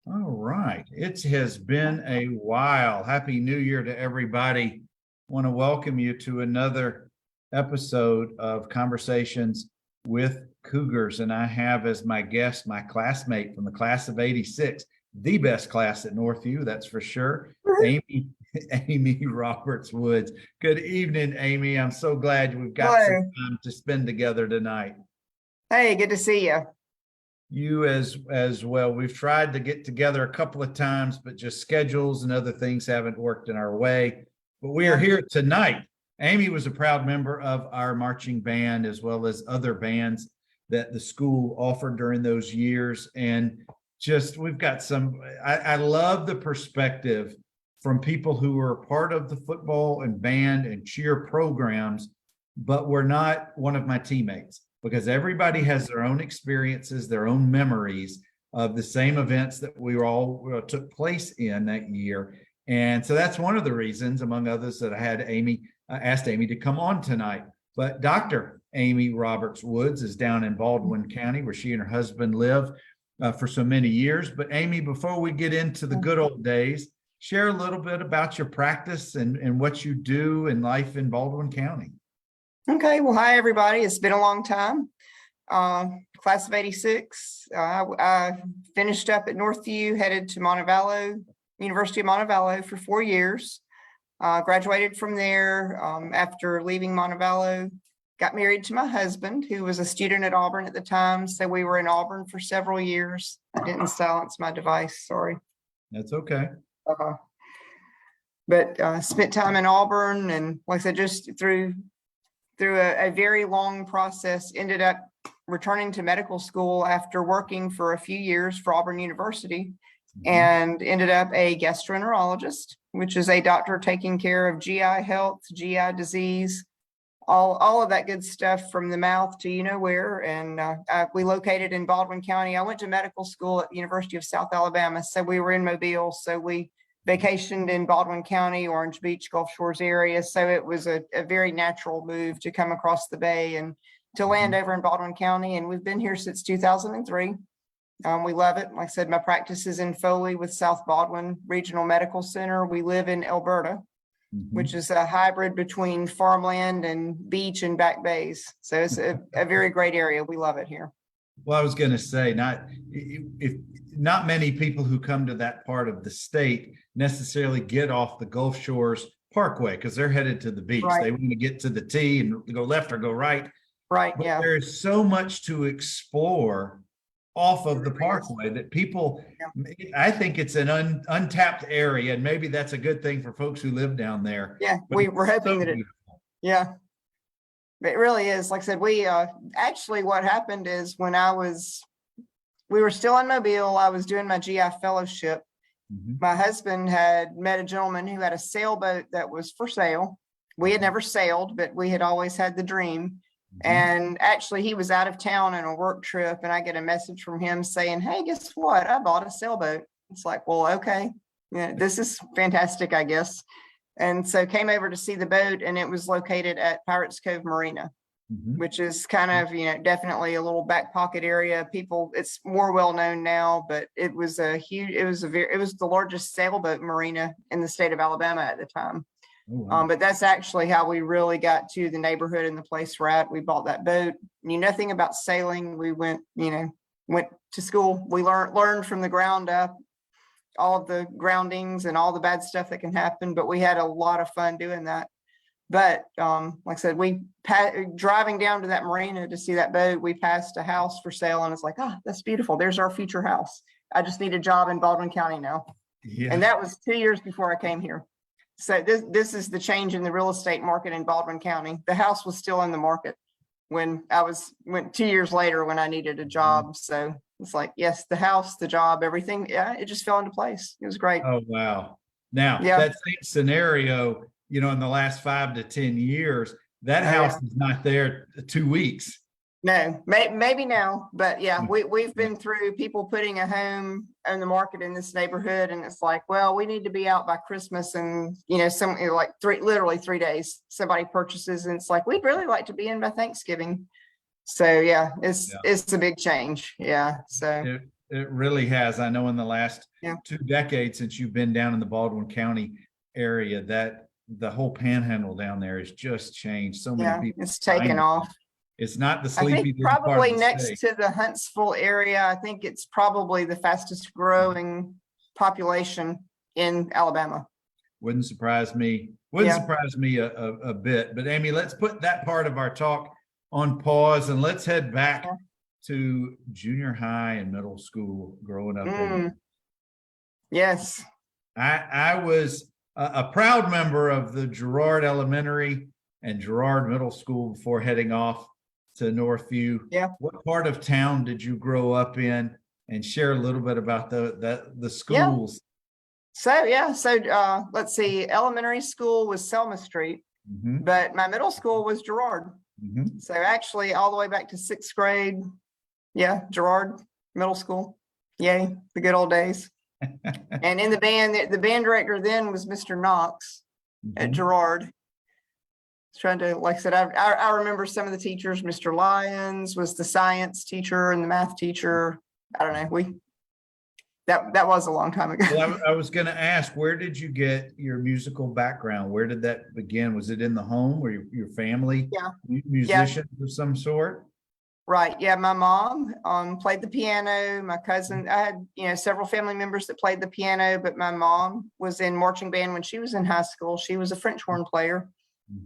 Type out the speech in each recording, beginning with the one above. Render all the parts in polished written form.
All right. It has been a while. Happy New Year to everybody. Want to welcome you to another episode of Conversations with Cougars. And I have as my guest my classmate from the class of 86, the best class at Northview, that's for sure, Amy Roberts Woods. Good evening, Amy. I'm so glad we've got some Hello. time to spend together tonight. Hey, good to see you. You as well. We've tried to get together a couple of times, but just schedules and other things haven't worked in our way. But we are here tonight. Amy was a proud member of our marching band, as well as other bands that the school offered during those years. And just we've got I love the perspective from people who were part of the football and band and cheer programs, but were not one of my teammates, because everybody has their own experiences, their own memories of the same events that we all took place in that year. And so that's one of the reasons, among others, that I had asked Amy to come on tonight. But Dr. Amy Roberts Woods is down in Baldwin County, where she and her husband live for so many years. But Amy, before we get into the good old days, share a little bit about your practice and what you do in life in Baldwin County. Okay, well, hi, everybody. It's been a long time. Class of 86. I finished up at Northview, headed to Montevallo, University of Montevallo for 4 years. Graduated from there after leaving Montevallo. Got married to my husband, who was a student at Auburn at the time. So we were in Auburn for several years. I didn't silence my device, sorry. That's okay. But spent time in Auburn, and like I said, just through a very long process, ended up returning to medical school after working for a few years for Auburn University, and ended up a gastroenterologist, which is a doctor taking care of GI health, GI disease, all of that good stuff from the mouth to where. And we located in Baldwin County. I went to medical school at the University of South Alabama, so we were in Mobile, so we vacationed in Baldwin County, Orange Beach, Gulf Shores area. So it was a very natural move to come across the bay and to land over in Baldwin County. And we've been here since 2003. We love it. Like I said, my practice is in Foley with South Baldwin Regional Medical Center. We live in Alberta, which is a hybrid between farmland and beach and back bays. So it's a very great area. We love it here. Well, I was going to say, not many people who come to that part of the state necessarily get off the Gulf Shores Parkway, because they're headed to the beach. Right. They want to get to the T and go left or go right. Right. But Yeah. there's so much to explore off of the parkway that people, I think it's an untapped area, and maybe that's a good thing for folks who live down there. Yeah. But We're hoping that beautiful. Yeah. It really is. Like I said, we actually, what happened is when we were still in Mobile, I was doing my GI fellowship. My husband had met a gentleman who had a sailboat that was for sale. We had never sailed, but we had always had the dream. And actually, he was out of town on a work trip, and I get a message from him saying, "Hey, guess what? I bought a sailboat." It's like, well, okay, yeah, this is fantastic, I guess. And so came over to see the boat, and it was located at Pirates Cove Marina, which is kind of, definitely a little back pocket area. It's more well known now, but it was it was the largest sailboat marina in the state of Alabama at the time. Oh, wow. But that's actually how we really got to the neighborhood and the place we're at. We bought that boat, knew nothing about sailing. We went to school. We learned from the ground up all of the groundings and all the bad stuff that can happen, but we had a lot of fun doing that. But like I said, driving down to that marina to see that boat, we passed a house for sale, and it's like, that's beautiful. There's our future house. I just need a job in Baldwin County now. Yeah. And that was 2 years before I came here. So this is the change in the real estate market in Baldwin County. The house was still in the market when went 2 years later when I needed a job. So it's like, yes, the house, the job, everything. Yeah, it just fell into place. It was great. Oh, wow. Now, Yeah. that same scenario, in the last 5 to 10 years, that house is not there 2 weeks. No, maybe now, but yeah, we've been through people putting a home on the market in this neighborhood, and it's like, well, we need to be out by Christmas, and like literally 3 days somebody purchases, and it's like, we'd really like to be in by Thanksgiving. So yeah, it's a big change. Yeah. So It really has. I know in the last Yeah. 2 decades since you've been down in the Baldwin County area, that the whole panhandle down there has just changed. So many Yeah, people. it's taken find it. off. It's not the I sleepy think little part probably of the next state. to the Huntsville area, I think it's probably the fastest growing population in Alabama. Wouldn't surprise me. Wouldn't Yeah. surprise me a bit. But Amy, let's put that part of our talk on pause and let's head back Yeah. to junior high and middle school growing up. Yes. I was a proud member of the Girard Elementary and Girard Middle School before heading off to Northview. Yeah. What part of town did you grow up in? And share a little bit about the schools. So let's see. Elementary school was Selma Street, but my middle school was Girard. So actually, all the way back to 6th grade. Yeah, Girard Middle School. Yay, the good old days. And in the band director then was Mr. Knox at Girard. Trying to, like I said, I remember some of the teachers. Mr. Lyons was the science teacher and the math teacher. I don't know. That was a long time ago. Well, I was going to ask, where did you get your musical background? Where did that begin? Was it in the home or your family? Yeah. Musicians of some sort? Right. Yeah. My mom played the piano. My cousin, I had, several family members that played the piano, but my mom was in marching band when she was in high school. She was a French horn player.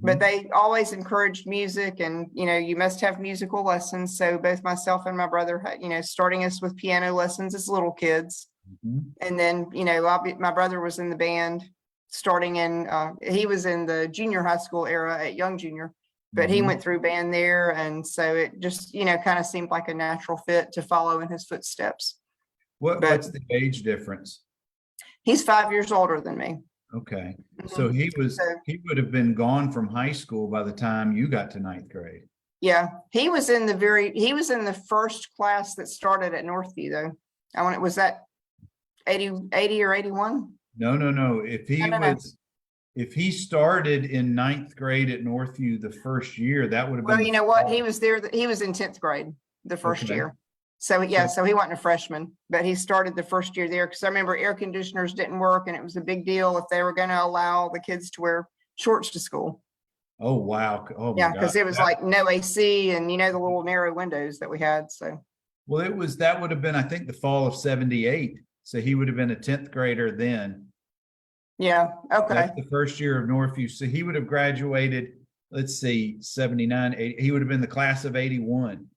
But they always encouraged music, and you must have musical lessons. So both myself and my brother had, starting us with piano lessons as little kids. And then my brother was in the band starting in he was in the junior high school era at Young Junior, but he went through band there, and so it just kind of seemed like a natural fit to follow in his footsteps. What's the age difference? He's 5 years older than me. Okay. So he would have been gone from high school by the time you got to 9th grade. Yeah. He was in the first class that started at Northview though. Was that 80 or 81? No. If he started in 9th grade at Northview the first year, that would have been. Well, you know what? He was there. He was in 10th grade the first year. So so he wasn't a freshman, but he started the first year there because I remember air conditioners didn't work, and it was a big deal if they were going to allow the kids to wear shorts to school. Oh wow! Oh yeah, because it was like no AC and the little narrow windows that we had. So well, that would have been, I think, the fall of '78. So he would have been a 10th grader then. Yeah. Okay. That's the first year of Northview. So he would have graduated. Let's see, 79, 80. He would have been the class of '81.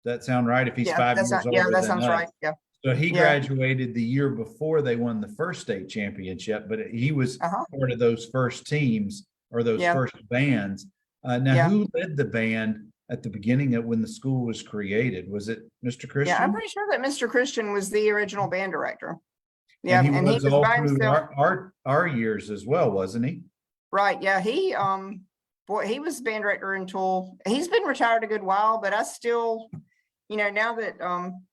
Does that sound right? If he's 5 years older yeah, that than sounds us. right. Yeah. So he graduated the year before they won the first state championship, but he was part of those first teams or those first bands. Now, who led the band at the beginning of when the school was created? Was it Mr. Christian? Yeah, I'm pretty sure that Mr. Christian was the original band director. Yeah, and he was all by through our years as well, wasn't he? Right. Yeah, he he was band director until he's been retired a good while, but I still. Now that,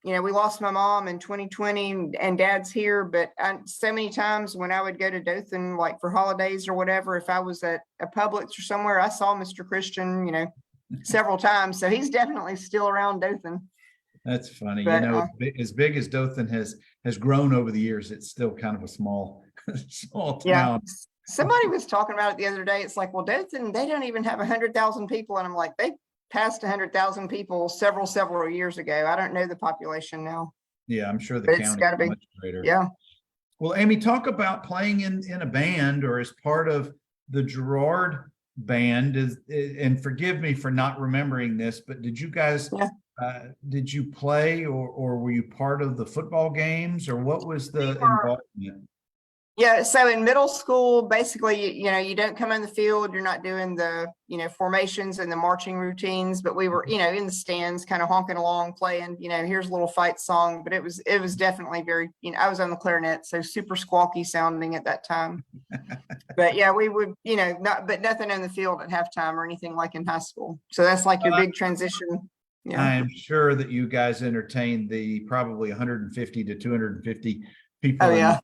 we lost my mom in 2020 and dad's here, but so many times when I would go to Dothan, like for holidays or whatever, if I was at a Publix or somewhere, I saw Mr. Christian, several times. So he's definitely still around Dothan. That's funny. But, as big as Dothan has grown over the years, it's still kind of a small town. Yeah. Somebody was talking about it the other day. It's like, well, Dothan, they don't even have 100,000 people. And I'm like, they passed 100,000 people several years ago. I don't know the population now. Yeah, I'm sure the county it's got to be much greater. Yeah. Well, Amy, talk about playing in a band or as part of the Girard band. And forgive me for not remembering this, but did you guys did you play or were you part of the football games, or what was the involvement? Yeah, so in middle school, basically, you don't come in the field, you're not doing the, formations and the marching routines, but we were, in the stands kind of honking along, playing, here's a little fight song, but it was definitely very, I was on the clarinet, so super squawky sounding at that time. But yeah, we would, but nothing in the field at halftime or anything like in high school. So that's like your big transition. Yeah. I am sure that you guys entertained the probably 150 to 250 people at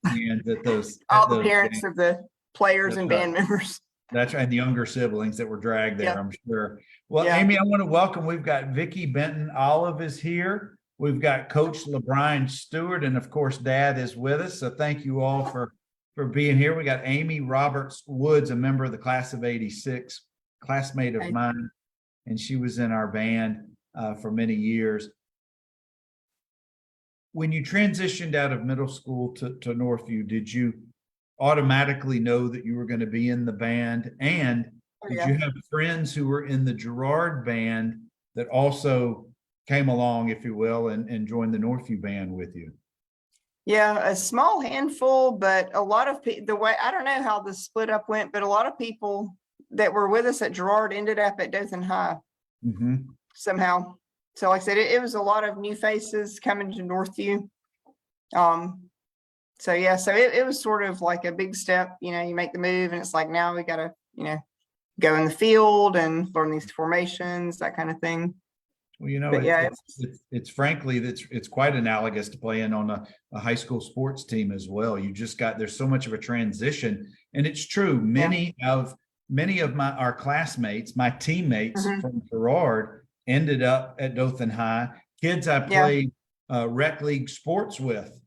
those the parents games. Of the players and band members. That's right, and the younger siblings that were dragged there, I'm sure. Well, Amy, I want to welcome, we've got Vicki Benton Olive is here. We've got Coach LeBrian Stewart, and of course, Dad is with us. So thank you all for being here. We got Amy Roberts Woods, a member of the class of '86, classmate of mine, and she was in our band for many years. When you transitioned out of middle school to Northview, did you automatically know that you were going to be in the band? And did you have friends who were in the Girard band that also came along, if you will, and joined the Northview band with you? Yeah, a small handful, but a lot of people, the way, I don't know how the split up went, but a lot of people that were with us at Girard ended up at Dothan High somehow. So like I said, it was a lot of new faces coming to Northview. So yeah, so it was sort of like a big step, you make the move and it's like, now we got to, go in the field and learn these formations, that kind of thing. Well, but yeah, it's frankly, it's quite analogous to playing on a high school sports team as well. There's so much of a transition, and it's true. Many of our classmates, my teammates from Girard, ended up at Dothan High. Kids I played rec league sports with,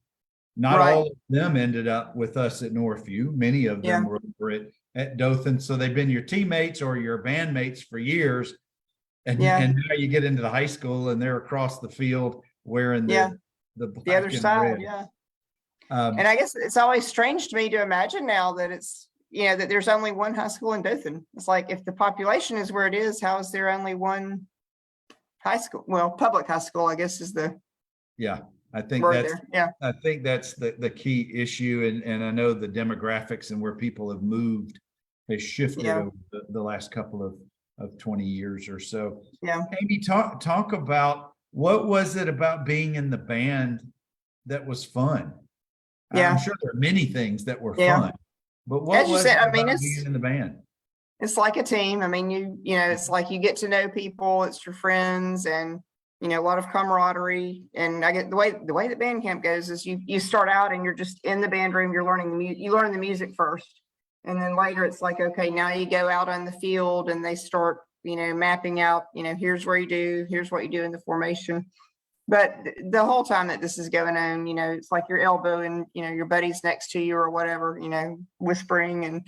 not all of them ended up with us at Northview. Many of them were over at Dothan, so they've been your teammates or your bandmates for years. And now you get into the high school and they're across the field wearing the other side. And I guess it's always strange to me to imagine now that it's, that there's only one high school in Dothan. It's like, if the population is where it is, how is there only one high school? Well, public high school, I guess, is the I think that's the key issue. And I know the demographics and where people have moved has shifted over the last couple of 20 years or so. Amy, talk about, what was it about being in the band that was fun? I'm sure there are many things that were fun, but what was it about being in the band? It's like a team. I mean, it's like you get to know people, it's your friends, and a lot of camaraderie. And I get the way that band camp goes is you start out and you're just in the band room, you're learning you learn the music first. And then later it's like, okay, now you go out on the field and they start, mapping out, here's where you do, here's what you do in the formation. But the whole time that this is going on, it's like your elbow and, your buddies next to you or whatever, whispering. And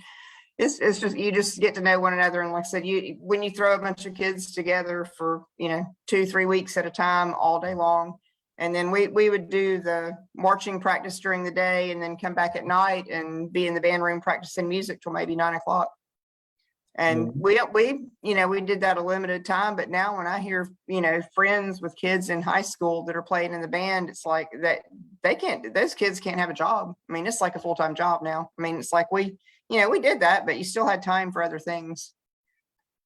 it's just, you just get to know one another. And like I said, when you throw a bunch of kids together for, 2-3 weeks at a time, all day long. And then we would do the marching practice during the day and then come back at night and be in the band room practicing music till maybe 9 o'clock. And we did that a limited time. But now when I hear, friends with kids in high school that are playing in the band, it's like that those kids can't have a job. I mean, it's like a full-time job now. I mean, it's like we did that, but you still had time for other things.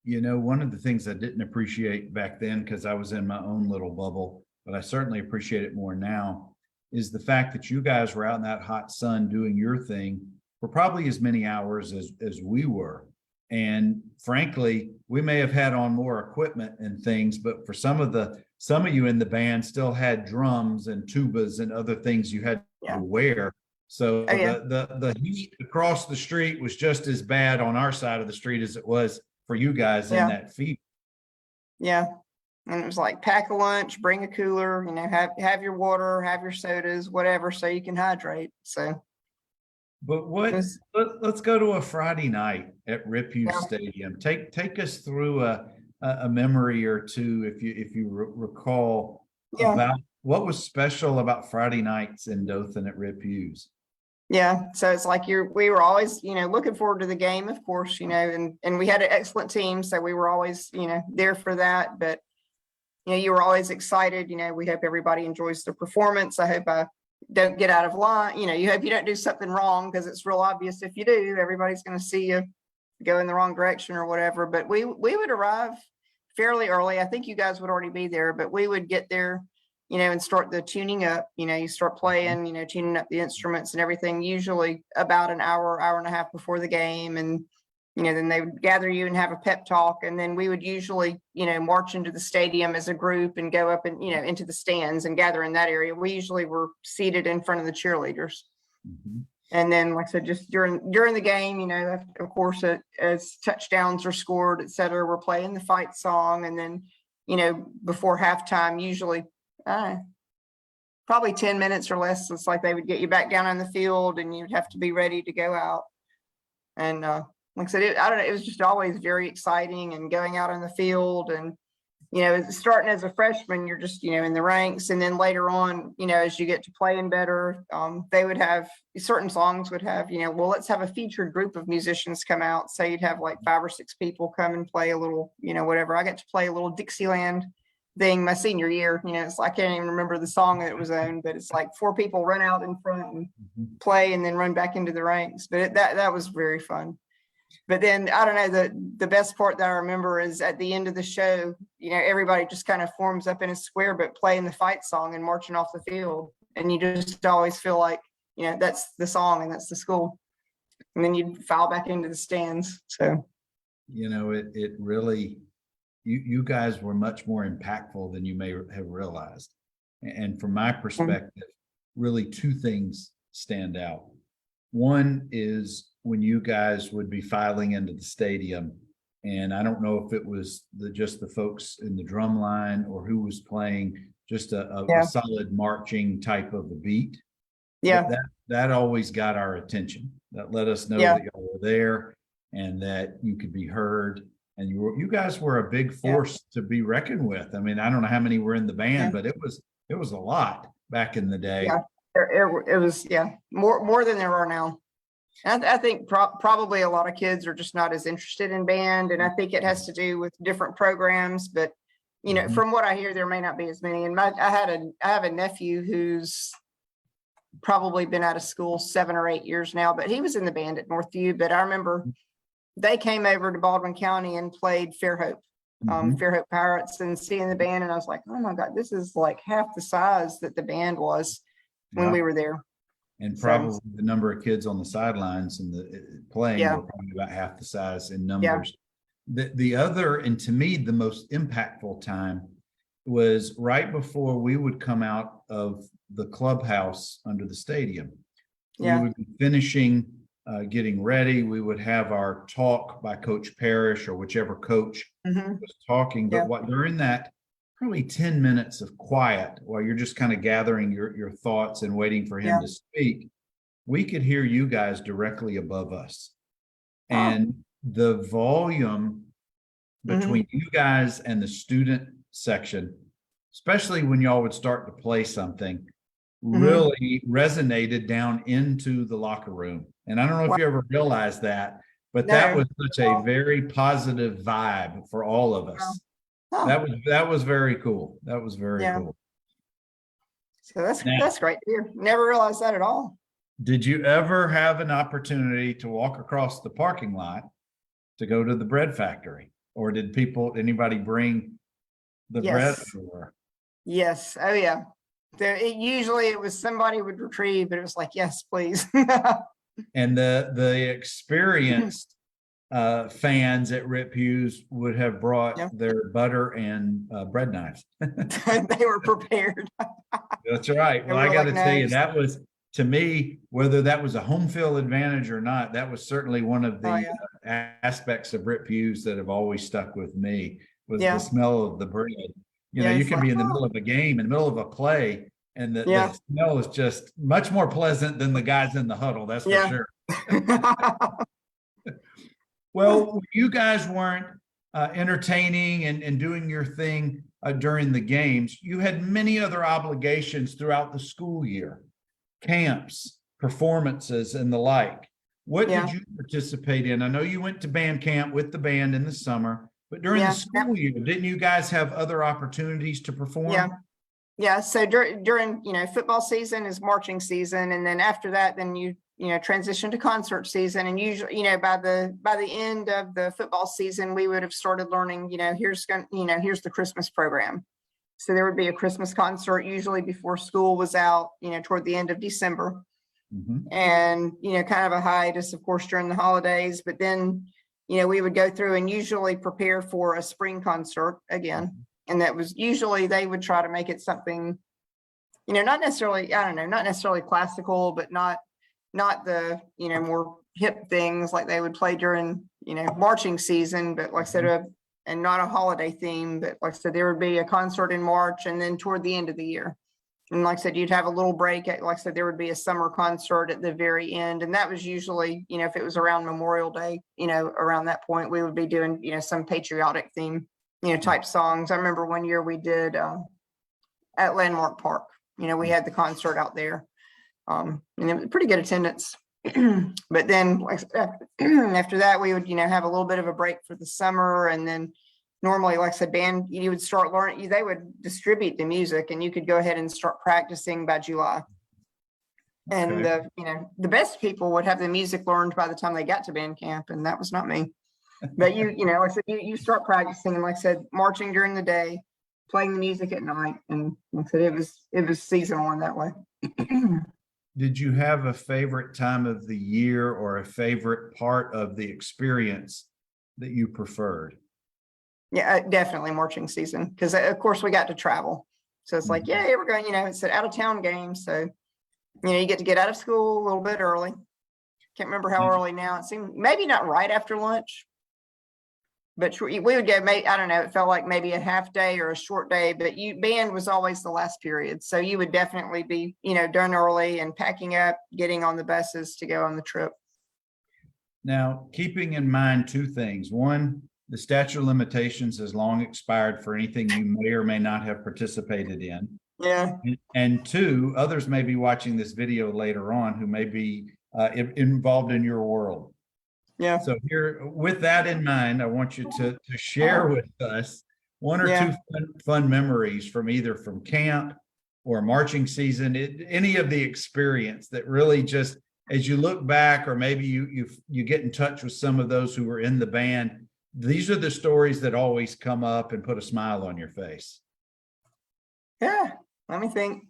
One of the things I didn't appreciate back then, because I was in my own little bubble, but I certainly appreciate it more now, is the fact that you guys were out in that hot sun doing your thing for probably as many hours as we were. And frankly, we may have had on more equipment and things, but for some of you in the band still had drums and tubas and other things you had to wear. So the heat across the street was just as bad on our side of the street as it was for you guys in that field. And it was like, pack a lunch, bring a cooler, have your water, have your sodas, whatever, so you can hydrate. So, but let's go to a Friday night at Rip Hughes Stadium. Take us through a memory or two, if you recall, about what was special about Friday nights in Dothan at Rip Hughes. So it's like we were always, looking forward to the game, of course, and we had an excellent team, so we were always, there for that. But you were always excited. We hope everybody enjoys the performance. I hope I don't get out of line. You hope you don't do something wrong, because it's real obvious if you do, everybody's going to see you go in the wrong direction or whatever. But we would arrive fairly early. I think you guys would already be there, but we would get there, and start the tuning up. You start playing, tuning up the instruments and everything, usually about an hour and a half before the game. And then they would gather you and have a pep talk. And then we would usually, march into the stadium as a group and go up and, into the stands and gather in that area. We usually were seated in front of the cheerleaders. And then, like I said, just during the game, of course, as touchdowns are scored, et cetera, we're playing the fight song. And then, before halftime, usually probably 10 minutes or less. It's like they would get you back down on the field and you'd have to be ready to go out. And like I said, I don't know, it was just always very exciting, and going out on the field, and starting as a freshman, you're just in the ranks, and then later on, as you get to playing better, they would have certain songs would have well, let's have a featured group of musicians come out. So you'd have like 5 or 6 people come and play a little whatever. I got to play a little Dixieland thing my senior year. It's I can't even remember the song that it was on, but it's like 4 people run out in front and play and then run back into the ranks. But that was very fun. But then I don't know, the best part that I remember is at the end of the show, everybody just kind of forms up in a square, but playing the fight song and marching off the field. And you just always feel like, that's the song and that's the school. And then you file back into the stands. So, it really, you guys were much more impactful than you may have realized. And from my perspective, really 2 things stand out. One is when you guys would be filing into the stadium, and I don't know if it was just the folks in the drum line or who was playing, just a solid marching type of a beat. Yeah. That always got our attention. That let us know that y'all were there and that you could be heard. And you guys were a big force to be reckoned with. I mean, I don't know how many were in the band, but it was a lot back in the day. Yeah, it was more than there are now. And I think probably a lot of kids are just not as interested in band, and I think it has to do with different programs. But from what I hear, there may not be as many. And I have a nephew who's probably been out of school 7 or 8 years now, but he was in the band at Northview. But I remember they came over to Baldwin County and played Fairhope Pirates, and seeing the band, and I was like, oh my God, this is like half the size that the band was when we were there. And probably the number of kids on the sidelines and the playing were probably about half the size in numbers. The other, and to me, the most impactful time was right before we would come out of the clubhouse under the stadium. We would be finishing getting ready. We would have our talk by Coach Parrish or whichever coach was talking. But during that probably 10 minutes of quiet while you're just kind of gathering your thoughts and waiting for him to speak, we could hear you guys directly above us. And the volume between you guys and the student section, especially when y'all would start to play something, really resonated down into the locker room. And I don't know if you ever realized that, but that was such a very positive vibe for all of us. That was very cool. That was very cool. So that's great to hear. Never realized that at all. Did you ever have an opportunity to walk across the parking lot to go to the bread factory? Or did anybody bring the bread over? Yes. Oh yeah. Usually it was somebody would retrieve, but it was like, yes, please. And the experienced fans at Rip Hughes would have brought their butter and bread knives. They were prepared. That's right. Well, I got to tell you, that was, to me, whether that was a home field advantage or not, that was certainly one of the aspects of Rip Hughes that have always stuck with me, was the smell of the bread. You can be in the middle of a game, in the middle of a play, and the smell is just much more pleasant than the guys in the huddle. That's for sure. Well, you guys weren't entertaining and doing your thing during the games. You had many other obligations throughout the school year, camps, performances, and the like. What did you participate in? I know you went to band camp with the band in the summer, but during the school year, didn't you guys have other opportunities to perform? Yeah. So during football season is marching season, and then after that, then you transition to concert season. And usually, by the end of the football season, we would have started learning, here's the Christmas program. So there would be a Christmas concert usually before school was out, toward the end of December. And, kind of a hiatus, of course, during the holidays. But then, we would go through and usually prepare for a spring concert again. And that was usually, they would try to make it something, not necessarily, not necessarily classical, but not the, more hip things like they would play during, marching season. But like I said, and not a holiday theme, but like I said, there would be a concert in March and then toward the end of the year. And like I said, you'd have a little break. Like I said, there would be a summer concert at the very end. And that was usually, if it was around Memorial Day, around that point, we would be doing, some patriotic theme, type songs. I remember one year we did at Landmark Park, we had the concert out there. And it was pretty good attendance. But then like, after that, we would, have a little bit of a break for the summer. And then normally, like I said, band, you would start learning, they would distribute the music and you could go ahead and start practicing by July. And the best people would have the music learned by the time they got to band camp, and that was not me. But like I said, you start practicing, and like I said, marching during the day, playing the music at night, and like I said, it was seasonal in that way. Did you have a favorite time of the year or a favorite part of the experience that you preferred? Yeah, definitely marching season, because of course we got to travel. So it's like, yeah, we're going, it's an out of town game. So, you get to get out of school a little bit early. Can't remember how early now. It seemed maybe not right after lunch, but we would get, I don't know, it felt like maybe a half day or a short day, but band was always the last period. So you would definitely be, done early and packing up, getting on the buses to go on the trip. Now, keeping in mind two things. One, the statute of limitations has long expired for anything you may or may not have participated in. Yeah. And two, others may be watching this video later on who may be involved in your world. Yeah. So here, with that in mind, I want you to share with us one or two fun memories from either from camp or marching season, any of the experience that really just, as you look back, or maybe you get in touch with some of those who were in the band, these are the stories that always come up and put a smile on your face. Yeah, let me think.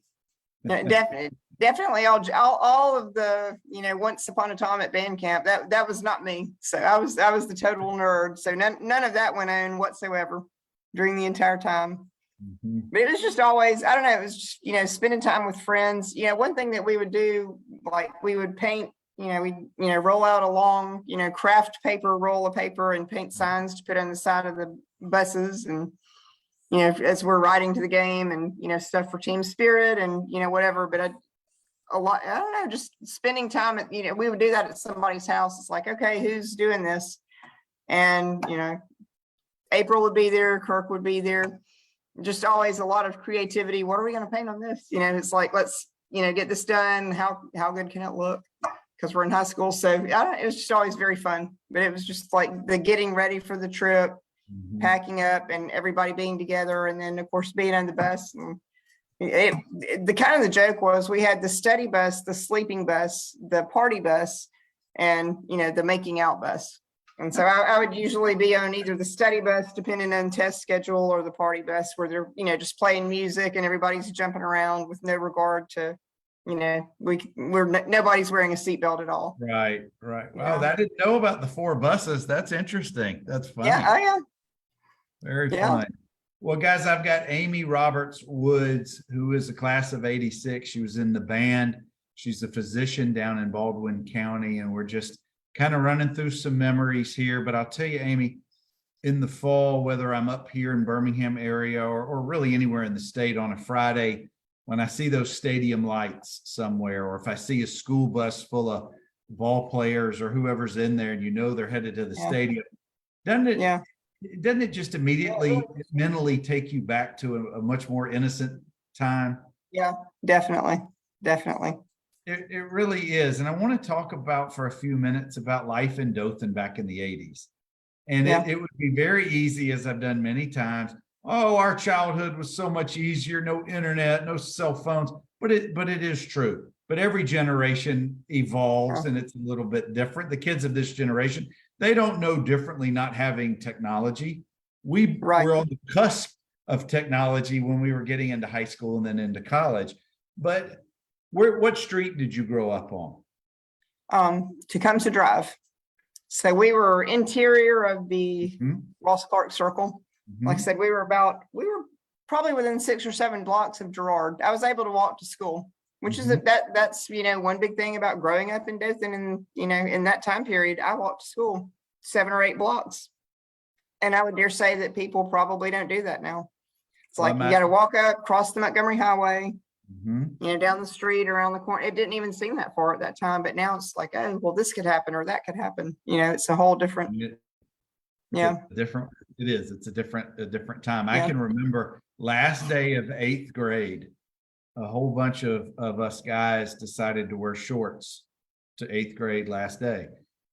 Definitely all of the, once upon a time at band camp, that was not me. So I was the total nerd. So none of that went on whatsoever during the entire time. Mm-hmm. But it was just always, I don't know, it was just, spending time with friends. One thing that we would do, like we would paint, we roll out a long, craft paper roll of paper and paint signs to put on the side of the buses, and as we're riding to the game, and stuff for team spirit and whatever. But I don't know, just spending time at, we would do that at somebody's house. It's like, okay, who's doing this? And April would be there, Kirk would be there. Just always a lot of creativity. What are we going to paint on this? It's like, let's get this done. How good can it look? Because we're in high school. So it was just always very fun. But it was just like the getting ready for the trip, packing up, and everybody being together, and then of course being on the bus. And the joke was we had the study bus, the sleeping bus, the party bus, and the making out bus. And so I would usually be on either the study bus, depending on test schedule, or the party bus, where they're just playing music and everybody's jumping around with no regard to nobody's wearing a seatbelt at all. Right. Wow, I didn't know about the 4 buses. That's interesting. That's funny. Yeah. Very fun. Well, guys, I've got Amy Roberts Woods, who is a class of 86. She was in the band. She's a physician down in Baldwin County, and we're just kind of running through some memories here. But I'll tell you, Amy, in the fall, whether I'm up here in Birmingham area or really anywhere in the state on a Friday, when I see those stadium lights somewhere, or if I see a school bus full of ball players or whoever's in there, and they're headed to the stadium, doesn't it just immediately mentally take you back to a much more innocent time? Yeah, definitely. It really is. And I want to talk for a few minutes about life in Dothan back in the 80s. And it would be very easy, as I've done many times. Oh, our childhood was so much easier. No internet, no cell phones. But it is true. But every generation evolves, and it's a little bit different. The kids of this generation, they don't know differently not having technology. We were on the cusp of technology when we were getting into high school and then into college. But what street did you grow up on? Tecumseh Drive. So we were interior of the Ross Clark Circle. Like I said, we were probably within 6 or 7 blocks of Girard. I was able to walk to school, which is that's one big thing about growing up in Dothan. And in that time period, I walked to school 7 or 8 blocks, and I would dare say that people probably don't do that now. It's like you got to walk up, cross the Montgomery Highway, Down the street, around the corner. It didn't even seem that far at that time, but now it's like, oh, well, this could happen or that could happen. It's a whole different, yeah. It is. It's a different time. I Yeah. can remember last day of 8th grade, a whole bunch of us guys decided to wear shorts to 8th grade last day.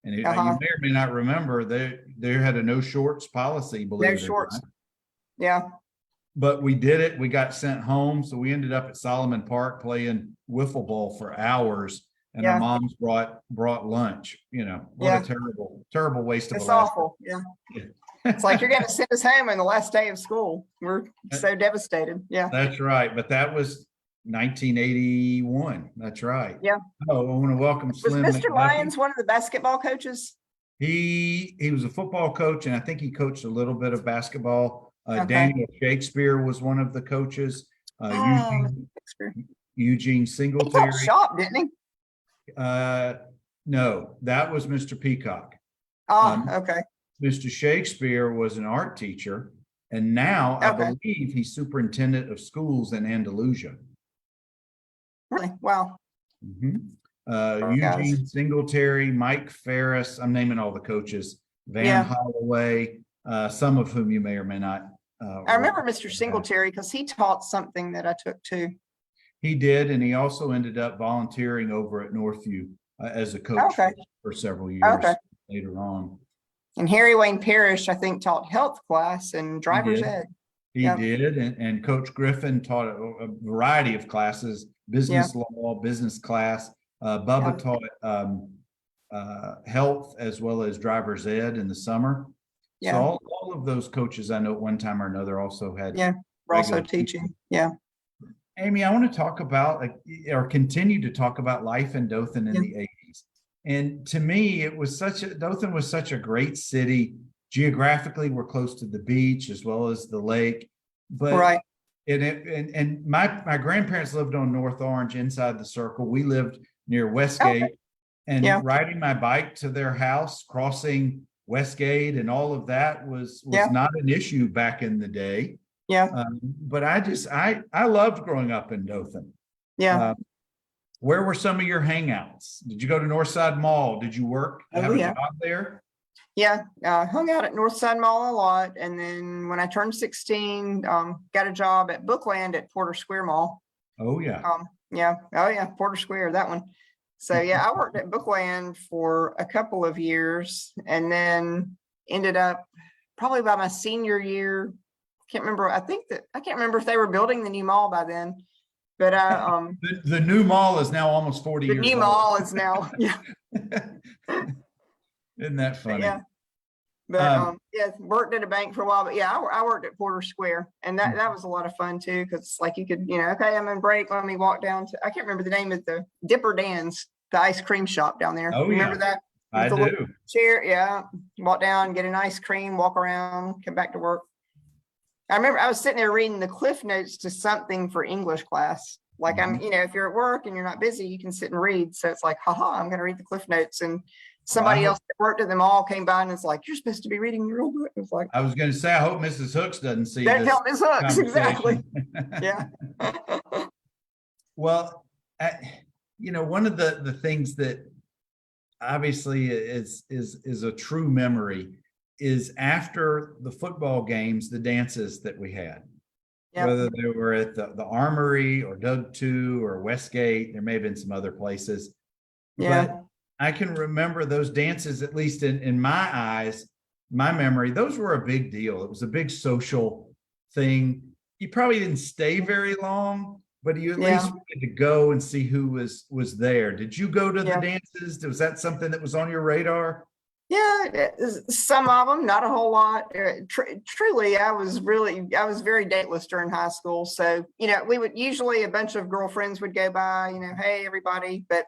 And you may or may not remember, they had a no shorts policy, believe No it or shorts. not. Yeah. But we did it. We got sent home. So we ended up at Solomon Park playing wiffle ball for hours. And our moms brought lunch. What a terrible waste of It's a last. awful. Yeah. It's like you're going to send us home on the last day of school. We're so devastated. Yeah. That's right. But that was 1981. That's right. Yeah. Oh, I want to welcome Was Slim Mr. McDuffie. Lyons one of the basketball coaches? He was a football coach, and I think he coached a little bit of basketball. Okay. Daniel Shakespeare was one of the coaches. Eugene He Singletary. taught shop, didn't he? No, that was Mr. Peacock. Okay. Mr. Shakespeare was an art teacher, and now I believe he's superintendent of schools in Andalusia. Really? Wow. Eugene Singletary, Mike Ferris. I'm naming all the coaches. Van Holloway, some of whom you may or may not. I remember Mr. Singletary because he taught something that I took too. He did, and he also ended up volunteering over at Northview as a coach for several years later on. And Harry Wayne Parrish, I think, taught health class and driver's ed. He did, and Coach Griffin taught a variety of classes: business law, business class. Bubba taught health as well as driver's ed in the summer. So all of those coaches I know at one time or another also had. Yeah, we're also teaching. Yeah. Amy, I want to talk about or continue to talk about life in Dothan in the 80s. And to me, Dothan was such a great city. Geographically, we're close to the beach as well as the lake. But and my grandparents lived on North Orange inside the circle. We lived near Westgate, and riding my bike to their house, crossing Westgate and all of that was not an issue back in the day. Yeah. But I loved growing up in Dothan. Yeah. Where were some of your hangouts? Did you go to Northside Mall? Did you have a job there? Yeah, hung out at Northside Mall a lot. And then when I turned 16, got a job at Bookland at Porter Square Mall. Oh, yeah. Porter Square, that one. So, I worked at Bookland for a couple of years and then ended up probably by my senior year. Can't remember. I can't remember if they were building the new mall by then. But the new mall is now almost 40 years old. The new mall is now, Isn't that funny? But worked at a bank for a while. But I worked at Porter Square, and that was a lot of fun too, because like you could, okay, I'm in break. Let me walk down to, I can't remember the name of the Dipper Dan's, the ice cream shop down there. Oh, remember that? I do. Chair, walk down, get an ice cream, walk around, come back to work. I remember I was sitting there reading the Cliff Notes to something for English class. Like if you're at work and you're not busy, you can sit and read. So it's like, I'm going to read the Cliff Notes. And somebody else that worked at them all came by and it's like, you're supposed to be reading your old book. It was like, I was going to say, I hope Mrs. Hooks doesn't see this. Don't tell Ms. Hooks, exactly. Yeah. Well, one of the things that obviously is a true memory is after the football games, the dances that we had, whether they were at the Armory or Doug 2 or Westgate. There may have been some other places. But I can remember those dances, at least in my eyes, my memory, those were a big deal. It was a big social thing. You probably didn't stay very long, but you at least wanted to go and see who was there. Did you go to the dances? Was that something that was on your radar? Yeah, some of them, not a whole lot. Truly, I was very dateless during high school. So, we would usually, a bunch of girlfriends would go by, hey, everybody. But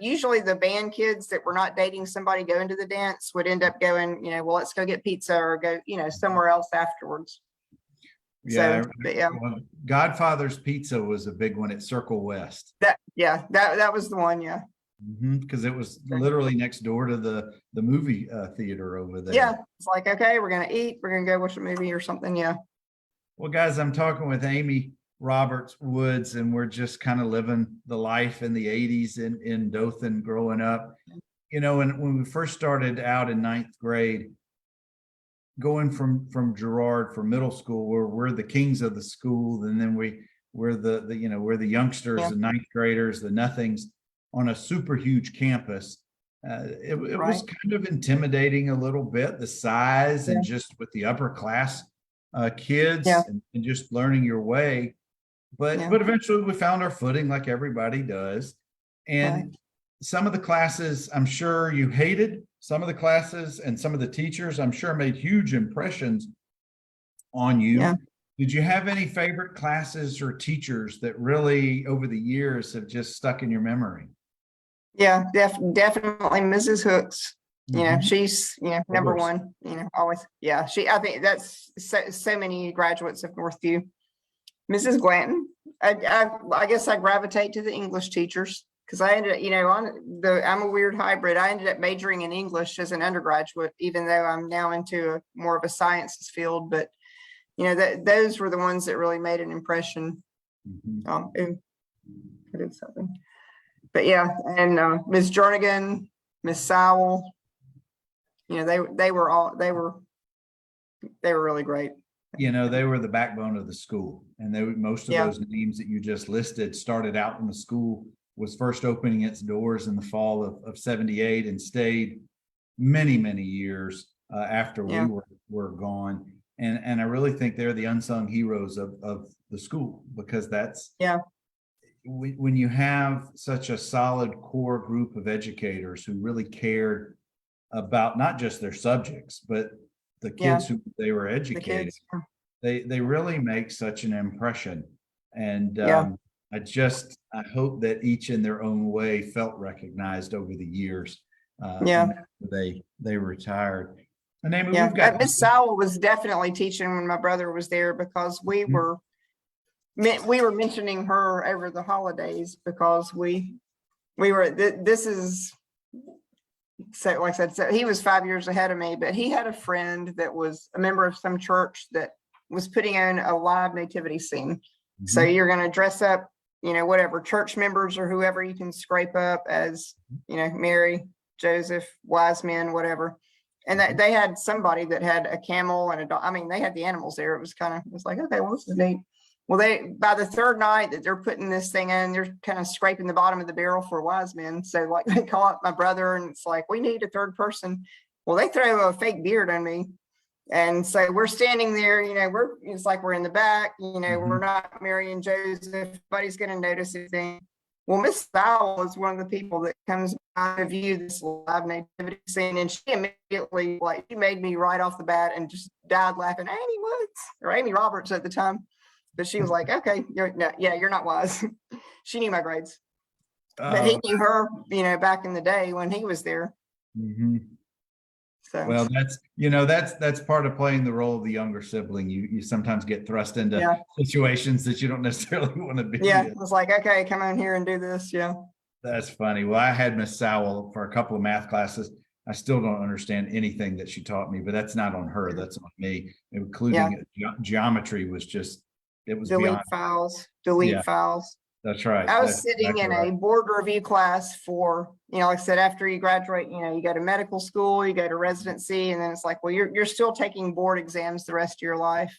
usually the band kids that were not dating somebody going to the dance would end up going, well, let's go get pizza or go, somewhere else afterwards. Yeah. Well, Godfather's Pizza was a big one at Circle West. That was the one. Yeah. Because it was literally next door to the movie theater over there. Yeah, it's like, okay, we're gonna eat, we're gonna go watch a movie or something. Yeah. Well, guys, I'm talking with Amy Roberts Woods, and we're just kind of living the life in the 80s in Dothan growing up. You know, and when we first started out in ninth grade, going from Girard for middle school, where we're the kings of the school, and then we're we're the youngsters, the ninth graders, the nothings on a super huge campus. It was kind of intimidating a little bit, the size and just with the upper class kids and just learning your way. But eventually we found our footing like everybody does. And some of the classes I'm sure you hated, some of the classes and some of the teachers I'm sure made huge impressions on you. Yeah. Did you have any favorite classes or teachers that really over the years have just stuck in your memory? Yeah, definitely Mrs. Hooks. You know, she's, number one, always. Yeah, I think that's so many graduates of Northview. Mrs. Glanton, I guess I gravitate to the English teachers because I ended up, I'm a weird hybrid. I ended up majoring in English as an undergraduate, even though I'm now into more of a sciences field. But, those were the ones that really made an impression. I did something. But yeah, and Ms. Jernigan, Miss Sowell, they were really great. They were the backbone of the school, and most of those names that you just listed started out when the school was first opening its doors in the fall of 78 and stayed many, many years after we were gone. And I really think they're the unsung heroes of the school, because that's when you have such a solid core group of educators who really cared about not just their subjects, but the kids who they were educating, they really make such an impression. And I hope that each in their own way felt recognized over the years. They retired. And Amy, we've got Miss Sowell was definitely teaching when my brother was there, because we were mentioning her over the holidays, because we were, this is, so like I said, so he was 5 years ahead of me, but he had a friend that was a member of some church that was putting on a live nativity scene. So you're going to dress up, whatever church members or whoever you can scrape up as, Mary, Joseph, wise men, whatever. And they had somebody that had a camel and a dog. I mean, they had the animals there. It was like, okay, well, this is neat. Well, by the third night that they're putting this thing in, they're kind of scraping the bottom of the barrel for wise men. So like they call up my brother and it's like, we need a third person. Well, they throw a fake beard on me. And so we're standing there, it's like we're in the back, we're not Mary and Joseph, nobody's going to notice anything. Well, Miss Sowell is one of the people that comes by to view this live nativity scene, and she immediately, she made me right off the bat and just died laughing. Amy Woods, or Amy Roberts at the time. But she was like, okay, you're not wise. She knew my grades. But he knew her, back in the day when he was there. So, well, that's part of playing the role of the younger sibling. You sometimes get thrust into situations that you don't necessarily want to be in. It was like, okay, come on here and do this. That's funny. Well, I had Miss Sowell for a couple of math classes. I still don't understand anything that she taught me, but that's not on her. That's on me. Including geometry was just, it was delete files. That's right. I was sitting in a board review class for, like I said, after you graduate, you go to medical school, you go to residency, and then it's like, well, you're still taking board exams the rest of your life.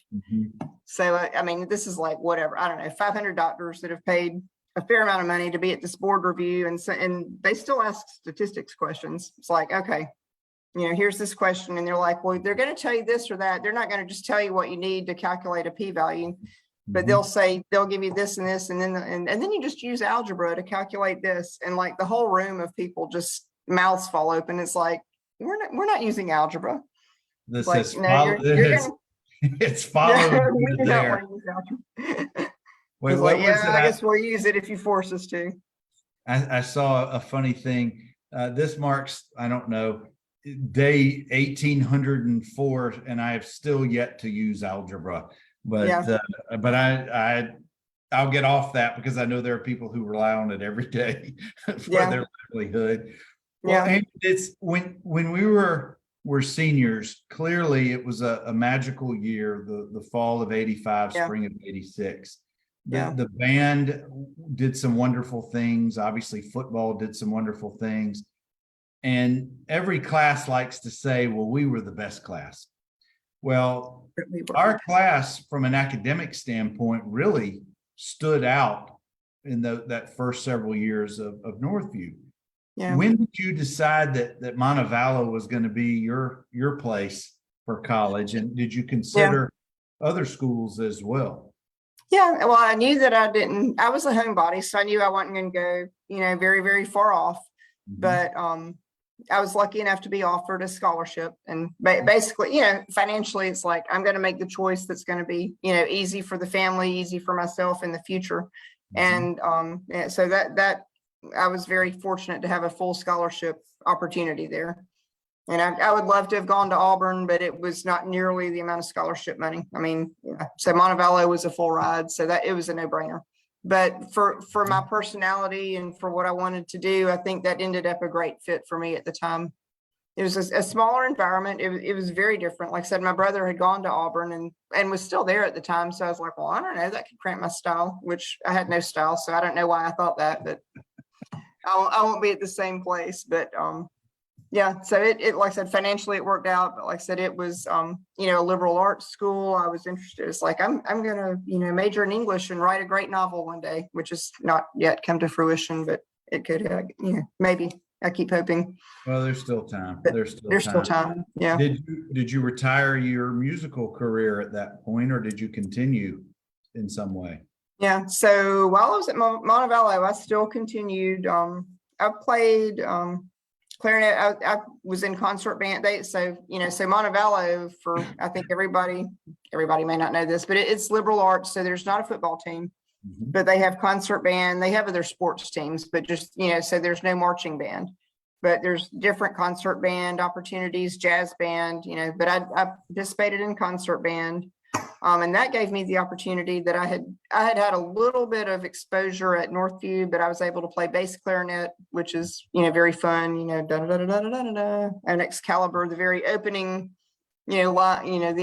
So, I mean, this is like whatever, I don't know, 500 doctors that have paid a fair amount of money to be at this board review. And they still ask statistics questions. It's like, okay, here's this question. And they're like, well, they're going to tell you this or that. They're not going to just tell you what you need to calculate a p-value. But they'll give you this and this, and then you just use algebra to calculate this, and like the whole room of people just mouths fall open. It's like, we're not using algebra. This like, is it's followed there. Wait, like, I guess we'll use it if you force us to. I saw a funny thing. This marks, I don't know, day 1804, and I have still yet to use algebra. But I'll get off that because I know there are people who rely on it every day for their livelihood. Well, and it's when we were seniors, clearly it was a magical year, the fall of 85, spring of 86. Yeah. The band did some wonderful things. Obviously, football did some wonderful things. And every class likes to say, well, we were the best class. Well, We were. our class, from an academic standpoint, really stood out in that first several years of Northview. Yeah. When did you decide that Montevallo was going to be your place for college? And did you consider other schools as well? Yeah, well, I knew that I was a homebody, so I knew I wasn't going to go, very, very far off. Mhm. But I was lucky enough to be offered a scholarship, and basically, financially, it's like I'm going to make the choice that's going to be, easy for the family, easy for myself in the future. Mhm. And so that I was very fortunate to have a full scholarship opportunity there. And I would love to have gone to Auburn, but it was not nearly the amount of scholarship money. I mean, so Montevallo was a full ride, so that it was a no-brainer. But for my personality and for what I wanted to do, I think that ended up a great fit for me at the time. It was a smaller environment. It was very different. Like I said, my brother had gone to Auburn and was still there at the time. So I was like, well, I don't know, that could cramp my style, which I had no style. So I don't know why I thought that, but I won't be at the same place. But yeah, so it like I said, financially it worked out, but like I said, it was a liberal arts school. I was interested. It's like I'm gonna major in English and write a great novel one day, which has not yet come to fruition, but it could. Maybe. I keep hoping. Well, there's still time. But There's still there's still time. time. Yeah. Did you retire your musical career at that point, or did you continue in some way? Yeah. So while I was at Montevallo, I still continued. I played clarinet. I was in concert band. So Montevallo, for I think everybody may not know this, but it's liberal arts. So there's not a football team, Mhm. but they have concert band. They have other sports teams, but just so there's no marching band. But there's different concert band opportunities, jazz band, but I participated in concert band. And that gave me the opportunity that I had a little bit of exposure at Northview, but I was able to play bass clarinet, which is, very fun, da da da da da da da da, and Excalibur, the very opening, the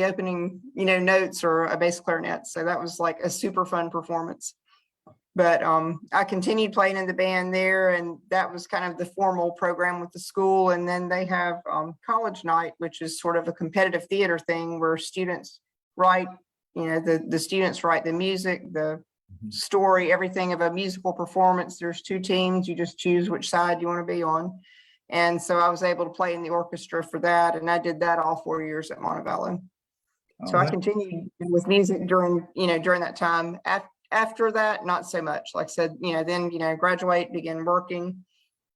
opening, notes are a bass clarinet. So that was like a super fun performance. But I continued playing in the band there, and that was kind of the formal program with the school. And then they have college night, which is sort of a competitive theater thing where students write, the students write the music, the story, everything of a musical performance. There's two teams. You just choose which side you want to be on. And so I was able to play in the orchestra for that. And I did that all 4 years at Montevallo. Oh, So I continued with music during that time. After that, not so much. Like I said, then, graduate, begin working.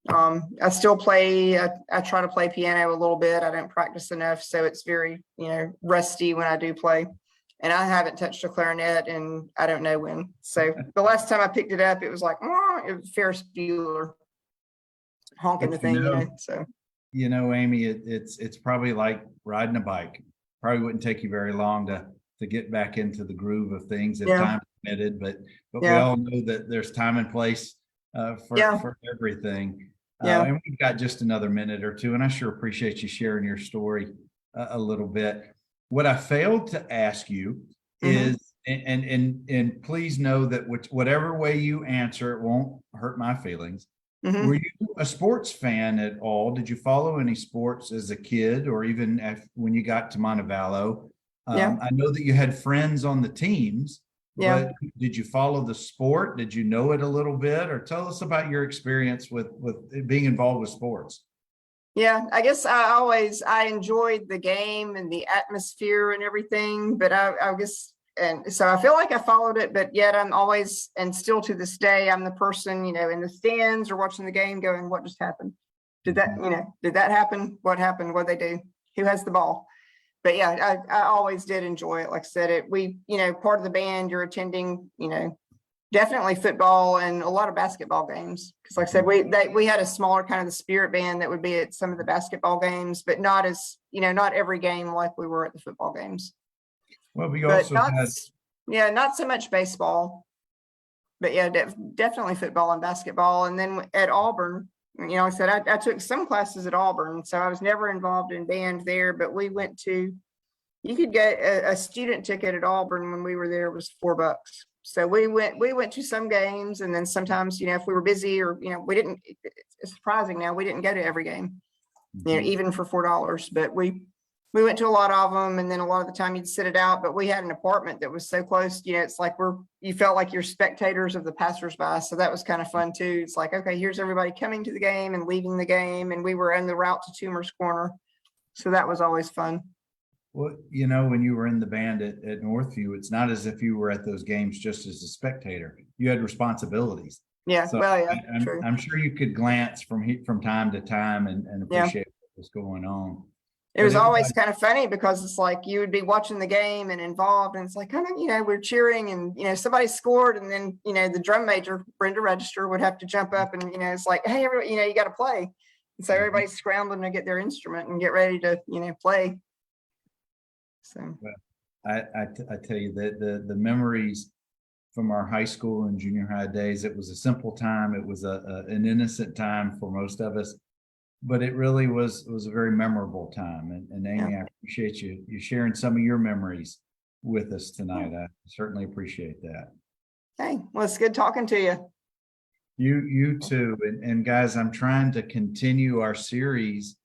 I still play, I try to play piano a little bit. I don't practice enough. So it's very, rusty when I do play. And I haven't touched a clarinet in I don't know when. So the last time I picked it up, it was like, it was Ferris Bueller honking but the thing, So Amy, it's probably like riding a bike. Probably wouldn't take you very long to get back into the groove of things if time permitted, but we all know that there's time and place for everything. And we've got just another minute or two, and I sure appreciate you sharing your story a little bit. What I failed to ask you is, and please know that whatever way you answer, it won't hurt my feelings. Were you a sports fan at all? Did you follow any sports as a kid, or even when you got to Montevallo? I know that you had friends on the teams, but did you follow the sport? Did you know it a little bit, or tell us about your experience with being involved with sports? Yeah, I guess I enjoyed the game and the atmosphere and everything, but I guess, and so I feel like I followed it, but yet I'm always, and still to this day, I'm the person, in the stands or watching the game going, what just happened? Did that happen? What happened? What'd they do? Who has the ball? But yeah, I always did enjoy it. Like I said, part of the band, you're attending, definitely football and a lot of basketball games. Because like I said, we had a smaller kind of the spirit band that would be at some of the basketball games, but not as, not every game like we were at the football games. Well, we But also had, not so much baseball, but yeah, definitely football and basketball. And then at Auburn, like I said, I took some classes at Auburn, so I was never involved in band there, but we went to, you could get a student ticket at Auburn when we were there was $4. So we went to some games, and then sometimes, if we were busy or, we didn't, it's surprising now, we didn't go to every game, even for $4, but we went to a lot of them. And then a lot of the time you'd sit it out, but we had an apartment that was so close, it's like you felt like you're spectators of the passersby. So that was kind of fun too. It's like, okay, here's everybody coming to the game and leaving the game. And we were en route to Toomer's Corner. So that was always fun. Well, when you were in the band at Northview, it's not as if you were at those games just as a spectator. You had responsibilities. Yeah, So well, yeah, true. I'm sure you could glance from time to time and appreciate what was going on. It was always kind of funny because it's like you would be watching the game and involved, and it's like, we're cheering, and somebody scored, and then the drum major, Brenda Register, would have to jump up, and it's like, hey, everybody, you got to play. And so everybody's scrambling to get their instrument and get ready to play. So I tell you that the memories from our high school and junior high days, it was a simple time. It was an innocent time for most of us. But it really was a very memorable time. And Amy, I appreciate you sharing some of your memories with us tonight. I certainly appreciate that. Hey, well, it's good talking to you. You too. And guys, I'm trying to continue our series,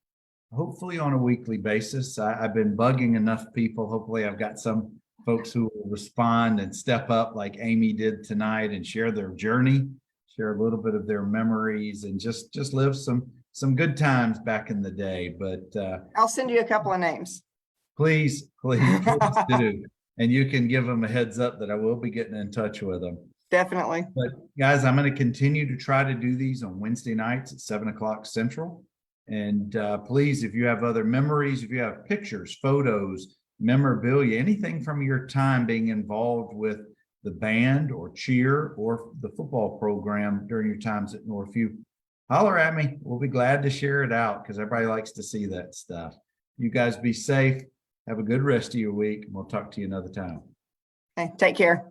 hopefully on a weekly basis. I've been bugging enough people. Hopefully I've got some folks who will respond and step up like Amy did tonight and share their journey, share a little bit of their memories, and just live some good times back in the day. But I'll send you a couple of names. Please do. And you can give them a heads up that I will be getting in touch with them. Definitely. But guys, I'm going to continue to try to do these on Wednesday nights at 7:00 Central. And please, if you have other memories, if you have pictures, photos, memorabilia, anything from your time being involved with the band or cheer or the football program during your times at Northview, holler at me. We'll be glad to share it out because everybody likes to see that stuff. You guys be safe. Have a good rest of your week. And we'll talk to you another time. Okay, take care.